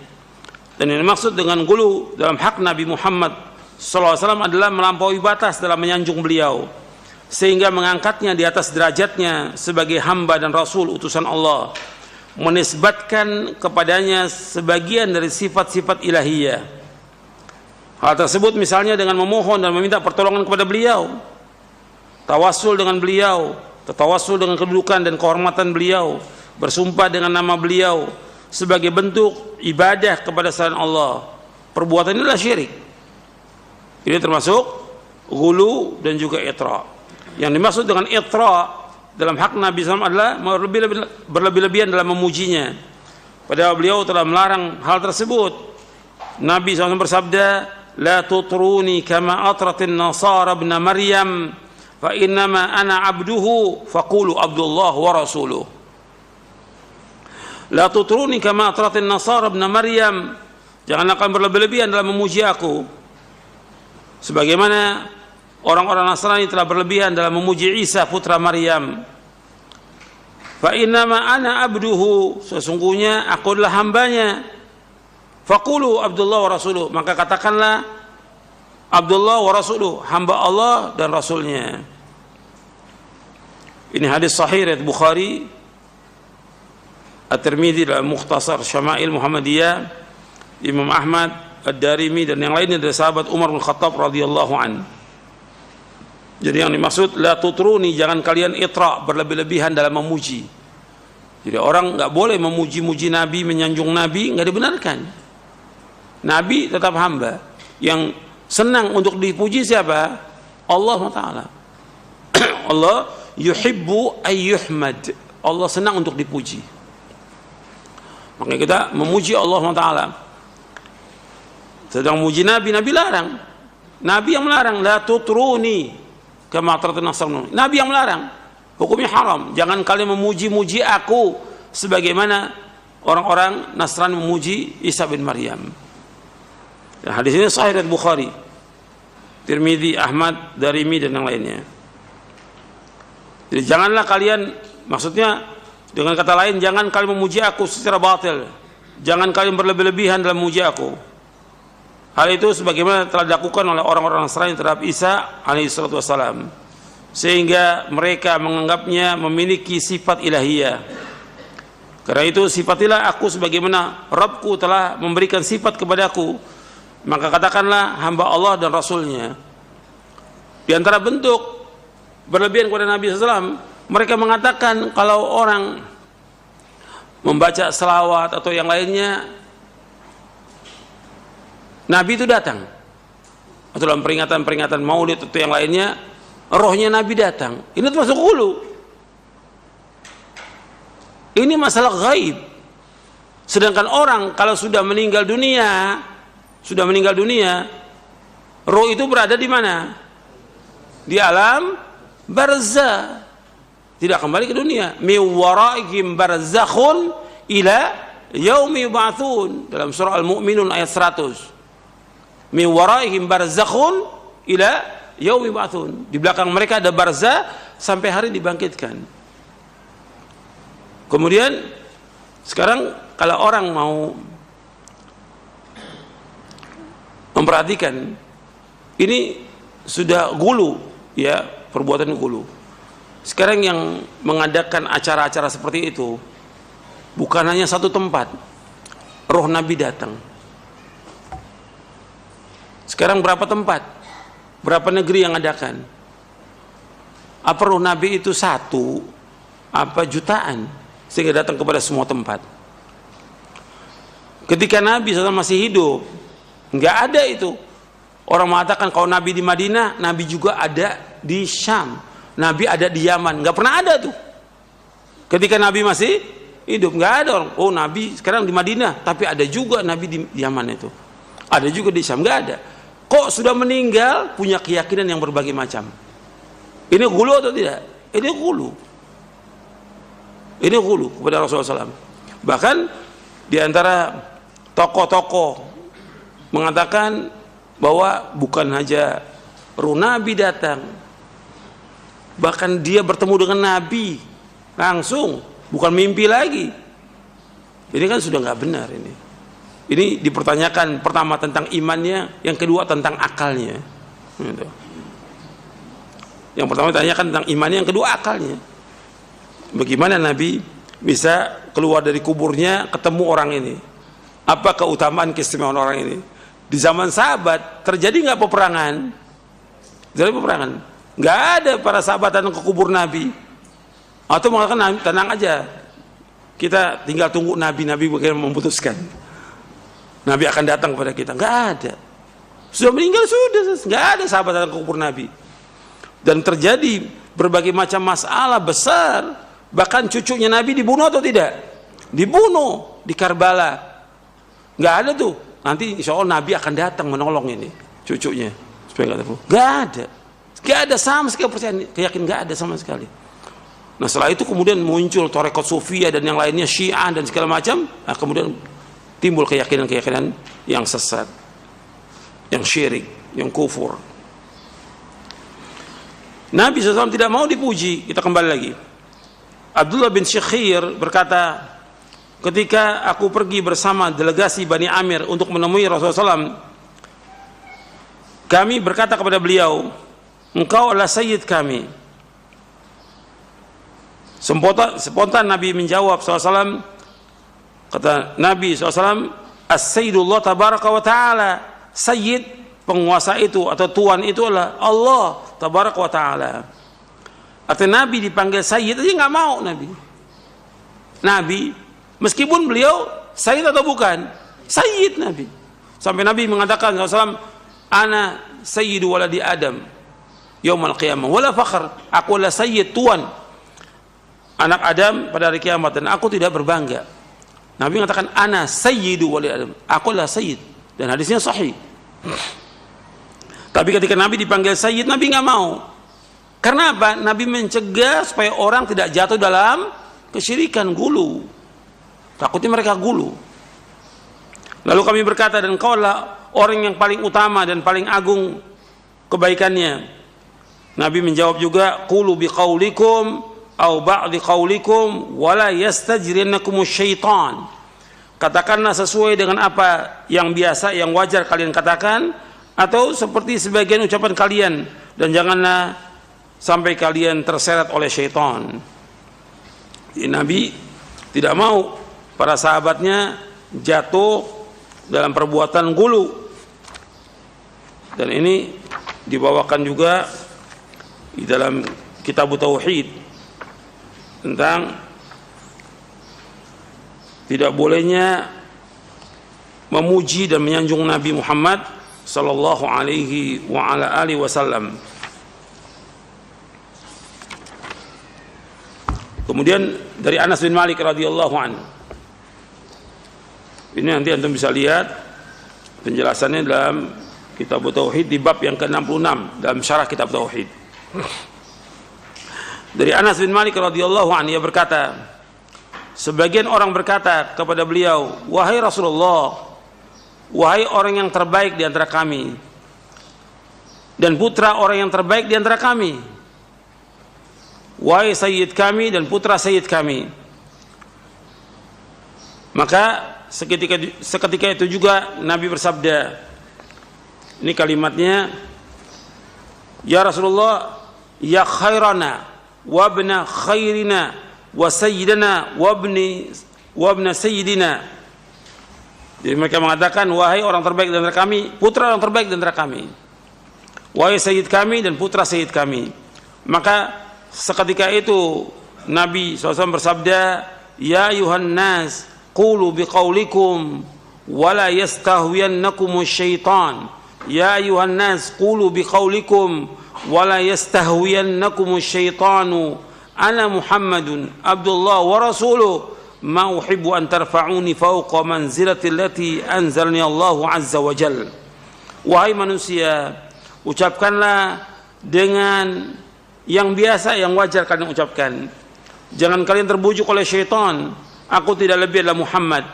Dan yang dimaksud dengan gulu dalam hak Nabi Muhammad SAW adalah melampaui batas dalam menyanjung beliau, sehingga mengangkatnya di atas derajatnya sebagai hamba dan rasul utusan Allah, menisbatkan kepadanya sebagian dari sifat-sifat ilahiyah. Hal tersebut misalnya dengan memohon dan meminta pertolongan kepada beliau, tawassul dengan beliau, tawassul dengan kedudukan dan kehormatan beliau, bersumpah dengan nama beliau sebagai bentuk ibadah kepada selain Allah. Perbuatan ini adalah syirik. Ini termasuk ghulu dan juga itra. Yang dimaksud dengan itra dalam hak Nabi SAW adalah berlebih-lebihan dalam memujinya, padahal beliau telah melarang hal tersebut. Nabi SAW bersabda, la tutruni kama atratin nasara ibn Maryam fa innama ana abduhu faqulu Abdullah wa rasuluh. La tutruni kama atratin nasara ibn Maryam, janganlah kalian berlebih-lebihan dalam memuji aku sebagaimana orang-orang Nasrani telah berlebihan dalam memuji Isa putra Maryam. Fa innama ana abduhu, sesungguhnya aku adalah hambanya. Faqulu Abdullah wa rasuluh, maka katakanlah Abdullah wa rasuluh, hamba Allah dan rasulnya. Ini hadis sahih riwayat Bukhari, At-Tirmidzi dalam Mukhtasar Syama'il Muhammadiyah, Imam Ahmad, Ad-Darimi dan yang lainnya dari sahabat Umar bin Khattab radhiyallahu an. Jadi yang dimaksud la tutruni, jangan kalian itra, berlebih-lebihan dalam memuji. Jadi orang enggak boleh memuji-muji Nabi, menyanjung Nabi, enggak dibenarkan. Nabi tetap hamba. Yang senang untuk dipuji siapa? Allah Taala. Allah yuhibbu ayyuhmad. Allah senang untuk dipuji. Makanya kita memuji Allah Taala. Sedang memuji Nabi, Nabi larang. Nabi yang melarang, la tutruni kama atratin nasrani. Nabi yang melarang, hukumnya haram. Jangan kalian memuji-muji aku sebagaimana orang-orang Nasrani memuji Isa bin Maryam. Dan hadis ini sahih dari Bukhari, Tirmidzi, Ahmad, Darimi dan yang lainnya. Jadi janganlah kalian, maksudnya dengan kata lain, jangan kalian memuji aku secara batil. Jangan kalian berlebih-lebihan dalam memuji aku. Hal itu sebagaimana telah dilakukan oleh orang-orang Nasrani terhadap Isa alaihissalatu wassalam, sehingga mereka menganggapnya memiliki sifat ilahiyah. Karena itu sifatilah aku sebagaimana Rabbku telah memberikan sifat kepadaku, maka katakanlah hamba Allah dan Rasulnya. Di antara bentuk berlebihan kepada Nabi SAW, mereka mengatakan kalau orang membaca selawat atau yang lainnya, Nabi itu datang, atau dalam peringatan-peringatan maulid atau yang lainnya, rohnya Nabi datang. Ini termasuk ghulu. Ini masalah gaib. Sedangkan orang kalau sudah meninggal dunia, roh itu berada di mana? Di alam barzah, tidak kembali ke dunia. Mi waraihim barzakhun ila yaumi yub'atsun, dalam surah Al-Mu'minun ayat 100. Mi waraihim barzakhun ila yaumi yub'atsun, di belakang mereka ada barzah sampai hari dibangkitkan. Kemudian sekarang kalau orang mau memperhatikan, ini sudah ghulu, ya, perbuatan ghulu. Sekarang yang mengadakan acara-acara seperti itu bukan hanya satu tempat, roh Nabi datang. Sekarang berapa tempat, berapa negeri yang adakan? Apa roh Nabi itu satu, apa jutaan, sehingga datang kepada semua tempat? Ketika Nabi SAW masih hidup, nggak ada itu. Orang mengatakan kalau Nabi di Madinah, Nabi juga ada di Syam, Nabi ada di Yaman. Nggak pernah ada tuh. Ketika Nabi masih hidup, nggak ada orang. Oh, Nabi sekarang di Madinah, tapi ada juga Nabi di Yaman itu. Ada juga di Syam, nggak ada. Kok sudah meninggal punya keyakinan yang berbagai macam? Ini ghulu atau tidak? Ini ghulu. Ini ghulu kepada Rasulullah SAW. Bahkan di antara tokoh-tokoh mengatakan bahwa bukan hanya roh Nabi datang, bahkan dia bertemu dengan Nabi langsung, bukan mimpi lagi. Ini kan sudah nggak benar ini. Ini dipertanyakan, pertama tentang imannya, yang kedua tentang akalnya. Gitu. Yang pertama ditanyakan tentang imannya, yang kedua akalnya. Bagaimana Nabi bisa keluar dari kuburnya ketemu orang ini? Apa keutamaan keistimewaan orang ini? Di zaman sahabat terjadi nggak peperangan? Terjadi peperangan? Nggak ada para sahabat datang ke kubur Nabi. Atau mengatakan tenang aja, kita tinggal tunggu Nabi bagaimana memutuskan. Nabi akan datang kepada kita. Nggak ada. Sudah meninggal, sudah. Nggak ada sahabat datang ke kubur Nabi. Dan terjadi berbagai macam masalah besar. Bahkan cucunya Nabi dibunuh atau tidak? Dibunuh di Karbala. Nggak ada tuh. Nanti insya Allah Nabi akan datang menolong ini cucunya. Supaya nggak terbunuh. Nggak ada. Nggak ada sama sekali percaya. Keyakinan nggak ada sama sekali. Nah setelah itu kemudian muncul Tarekat Sufiyah dan yang lainnya, Syiah dan segala macam. Nah, kemudian timbul keyakinan-keyakinan yang sesat, yang syirik, yang kufur. Nabi SAW tidak mau dipuji. Kita kembali lagi. Abdullah bin Syekhir berkata, ketika aku pergi bersama delegasi Bani Amir untuk menemui Rasulullah SAW, kami berkata kepada beliau, engkau adalah sayyid kami. Spontan Nabi menjawab SAW, kata Nabi SAW, As-Sayyidullah Tabaraka wa Ta'ala. Sayyid, penguasa itu atau tuan itu adalah Allah Tabaraka wa Ta'ala. Artinya Nabi dipanggil Sayyid aja nggak mau Nabi, meskipun beliau Sayyid atau bukan, Sayyid Nabi. Sampai Nabi mengatakan SAW, Ana Sayyidu waladi Adam Yaumal Qiyamah wala fakhr. Aku adalah Sayyid, tuan anak Adam pada hari kiamat, dan aku tidak berbangga. Nabi mengatakan ana sayyidu wali Adam, aku adalah sayyid, dan hadisnya sahih. Tapi ketika Nabi dipanggil sayyid, Nabi nggak mau. Karena apa? Nabi mencegah supaya orang tidak jatuh dalam kesyirikan, gulu. Takutnya mereka gulu. Lalu kami berkata, dan kau adalah orang yang paling utama dan paling agung kebaikannya. Nabi menjawab juga, qulu biqaulikum au ba'di qaulikum wala yastajriyannakumus syaitan. Katakanlah sesuai dengan apa yang biasa, yang wajar kalian katakan, atau seperti sebagian ucapan kalian, dan janganlah sampai kalian terseret oleh syaitan. Nabi tidak mau para sahabatnya jatuh dalam perbuatan gulu. Dan ini dibawakan juga di dalam kitab Tauhid tentang tidak bolehnya memuji dan menyanjung Nabi Muhammad sallallahu alaihi wa ala alihi wasallam. Kemudian dari Anas bin Malik radhiyallahu anhu. Ini nanti antum bisa lihat penjelasannya dalam kitab Tauhid di bab yang ke-66 dalam syarah kitab Tauhid. Dari Anas bin Malik radhiyallahu anhu, ia berkata, sebagian orang berkata kepada beliau, wahai Rasulullah, wahai orang yang terbaik di antara kami dan putra orang yang terbaik di antara kami, wahai sayyid kami dan putra sayyid kami. Maka seketika itu juga Nabi bersabda, ini kalimatnya, ya Rasulullah, ya khairana wabna khairina wa sayyidina wabna sayyidina. Jadi mereka mengatakan, wahai orang terbaik di antara kami, putra orang terbaik di antara kami, wahai sayyid kami dan putra sayyid kami. Maka seketika itu Nabi SAW bersabda, ya ayuhan nas qulu biqaulikum wala yastahwiyannakumus syaitan. Ya ayuhan nas qulu biqaulikum wala yastahwiyannakumus syaitanu ana Muhammadun Abdullah wa rasuluh ma uhibbu an tarfa'uni fawqa manzilati allati anzalni Allahu azza wa jalla. Wahai manusia, ucapkanlah dengan yang biasa, yang wajar kalian ucapkan. Jangan kalian terbujuk oleh syaitan. Aku tidak lebih adalah Muhammad,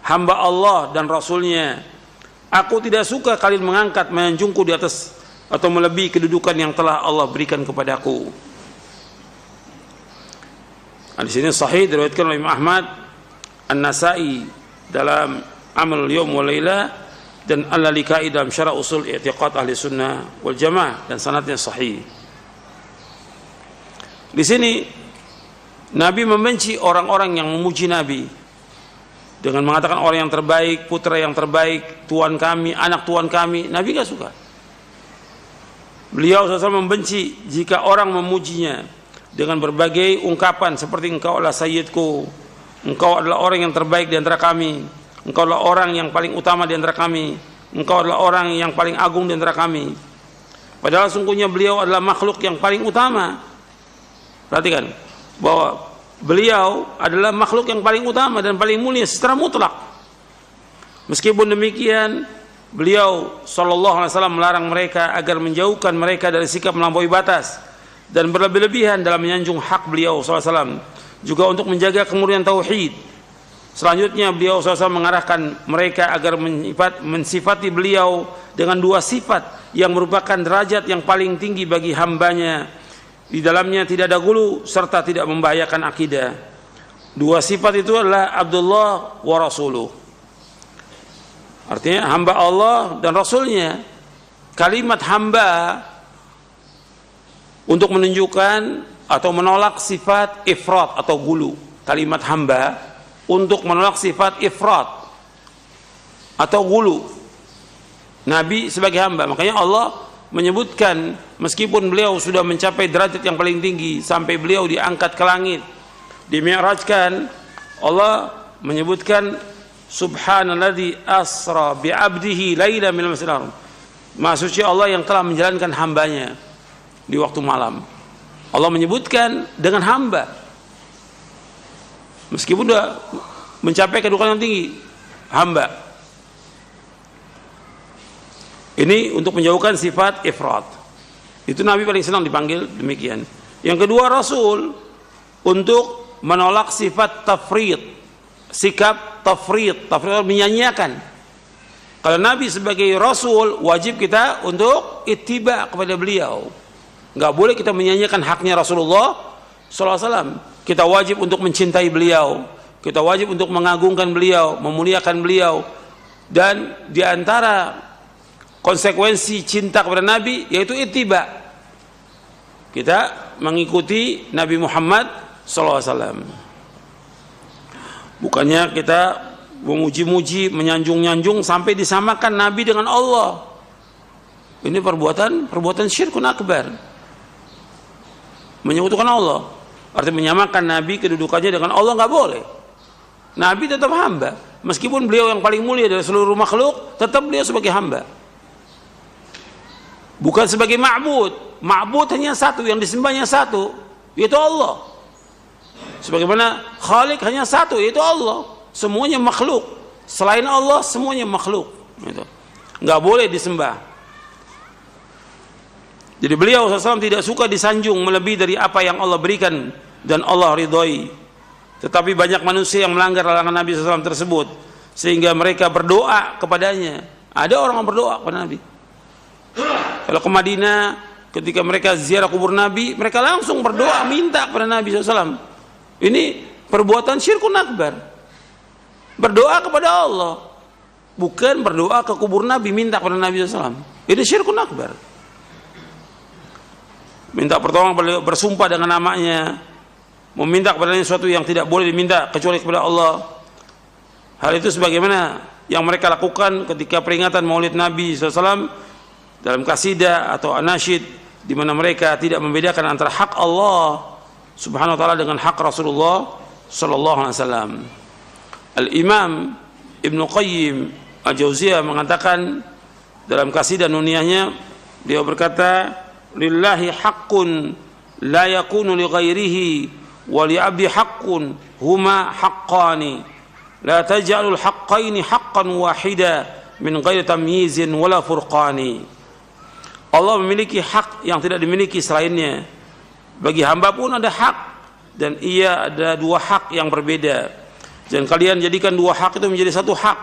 hamba Allah dan Rasulnya. Aku tidak suka kalian mengangkat, menjunjungku di atas atau melebihi kedudukan yang telah Allah berikan kepadaku. Di sini sahih diriwayatkan oleh Imam Ahmad, An-Nasa'i dalam amal yawm wa laila dan Al-Lalikai dalam syarah usul i'tiqad ahli sunnah wal jamaah dan sanadnya sahih. Di sini Nabi membenci orang-orang yang memuji Nabi dengan mengatakan orang yang terbaik, putra yang terbaik, tuan kami, anak tuan kami. Nabi gak suka. Beliau SAW membenci jika orang memujinya dengan berbagai ungkapan seperti engkau adalah sayyidku, engkau adalah orang yang terbaik di antara kami, engkau adalah orang yang paling utama di antara kami, engkau adalah orang yang paling agung di antara kami. Padahal sungguhnya beliau adalah makhluk yang paling utama. Perhatikan bahwa beliau adalah makhluk yang paling utama dan paling mulia secara mutlak. Meskipun demikian, beliau sallallahu alaihi wasallam melarang mereka agar menjauhkan mereka dari sikap melampaui batas dan berlebih-lebihan dalam menyanjung hak beliau sallallahu alaihi wasallam, juga untuk menjaga kemurnian tauhid. Selanjutnya beliau SAW mengarahkan mereka agar mensifati beliau dengan dua sifat yang merupakan derajat yang paling tinggi bagi hambanya. Di dalamnya tidak ada gulu serta tidak membahayakan akidah. Dua sifat itu adalah Abdullah wa Rasuluh. Artinya hamba Allah dan Rasulnya. Kalimat hamba untuk menunjukkan atau menolak sifat ifrat atau gulu. Kalimat hamba untuk menolak sifat ifrat atau gulu Nabi sebagai hamba. Makanya Allah menyebutkan meskipun beliau sudah mencapai derajat yang paling tinggi sampai beliau diangkat ke langit, dimi'rajkan, Allah menyebutkan subhanalladzi asra bi'abdihi laila minal masjidil haram. Maha suci Allah yang telah menjalankan hambanya di waktu malam. Allah menyebutkan dengan hamba meskipun sudah mencapai kedudukan yang tinggi, hamba. Ini untuk menjauhkan sifat ifrat. Itu Nabi paling senang dipanggil demikian. Yang kedua, Rasul untuk menolak sifat tafrid, sikap tafrid. Tafrid menyanyiakan. Kalau Nabi sebagai Rasul, wajib kita untuk ittiba kepada beliau. Enggak boleh kita menyanyiakan haknya Rasulullah SAW. Kita wajib untuk mencintai beliau. Kita wajib untuk mengagungkan beliau, memuliakan beliau. Dan diantara konsekuensi cinta kepada Nabi yaitu ittiba. Kita mengikuti Nabi Muhammad SAW. Bukannya kita memuji-muji, menyanjung-nyanjung sampai disamakan Nabi dengan Allah. Ini perbuatan syirkun akbar. Menyekutukan Allah. Artinya menyamakan Nabi kedudukannya dengan Allah nggak boleh. Nabi tetap hamba. Meskipun beliau yang paling mulia dari seluruh makhluk, tetap beliau sebagai hamba. Bukan sebagai ma'bud. Ma'bud hanya satu, yang disembahnya satu, yaitu Allah. Sebagaimana Khalik hanya satu, yaitu Allah. Semuanya makhluk. Selain Allah, semuanya makhluk. Nggak boleh disembah. Jadi beliau SAW tidak suka disanjung melebihi dari apa yang Allah berikan dan Allah ridhoi. Tetapi banyak manusia yang melanggar larangan Nabi SAW tersebut, sehingga mereka berdoa kepadanya. Ada orang yang berdoa kepada Nabi. Kalau ke Madinah, ketika mereka ziarah kubur Nabi, mereka langsung berdoa minta kepada Nabi SAW. Ini perbuatan syirkun akbar. Berdoa kepada Allah, bukan berdoa ke kubur Nabi minta kepada Nabi SAW. Ini syirkun akbar. Minta pertolongan, bersumpah dengan namanya, meminta kepadanya sesuatu yang tidak boleh diminta kecuali kepada Allah. Hal itu sebagaimana yang mereka lakukan ketika peringatan Maulid Nabi SAW dalam kasidah atau anasyid, di mana mereka tidak membedakan antara hak Allah Subhanahu wa taala dengan hak Rasulullah sallallahu alaihi wasallam. Al-Imam Ibnu Qayyim Al-Jauziyah mengatakan dalam kasidah nuniyahnya, dia berkata, lillahi haqqun la yakunu li ghairihi wa li 'abdi haqqun huma haqqani la taj'alul haqqaini haqqan wahida min ghairi tamyizin wala furqani. Allah memiliki hak yang tidak dimiliki selainnya. Bagi hamba pun ada hak, dan ia ada dua hak yang berbeda. Jangan kalian jadikan dua hak itu menjadi satu hak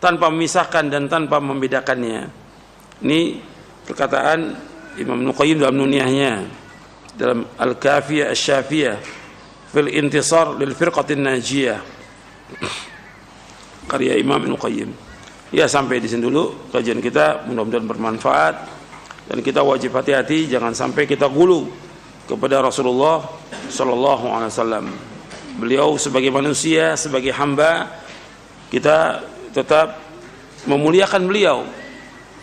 tanpa memisahkan dan tanpa membedakannya. Ini perkataan Imam Ibnu Qayyim dalam nuniyahnya, dalam Al-Kafiyah Asy-Syafiyah fil Intisar lil Firqatin Najiyah. karya Imam Ibnu Qayyim. Ya, sampai di sini dulu kajian kita, mudah-mudahan bermanfaat, dan kita wajib hati-hati jangan sampai kita gulu kepada Rasulullah sallallahu alaihi wasallam. Beliau sebagai manusia, sebagai hamba, kita tetap memuliakan beliau.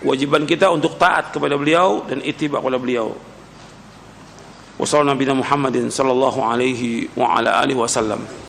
Kewajiban kita untuk taat kepada beliau dan ittiba kepada beliau. Wassallallahu Nabi Muhammadin sallallahu alaihi wa ala alihi wasallam.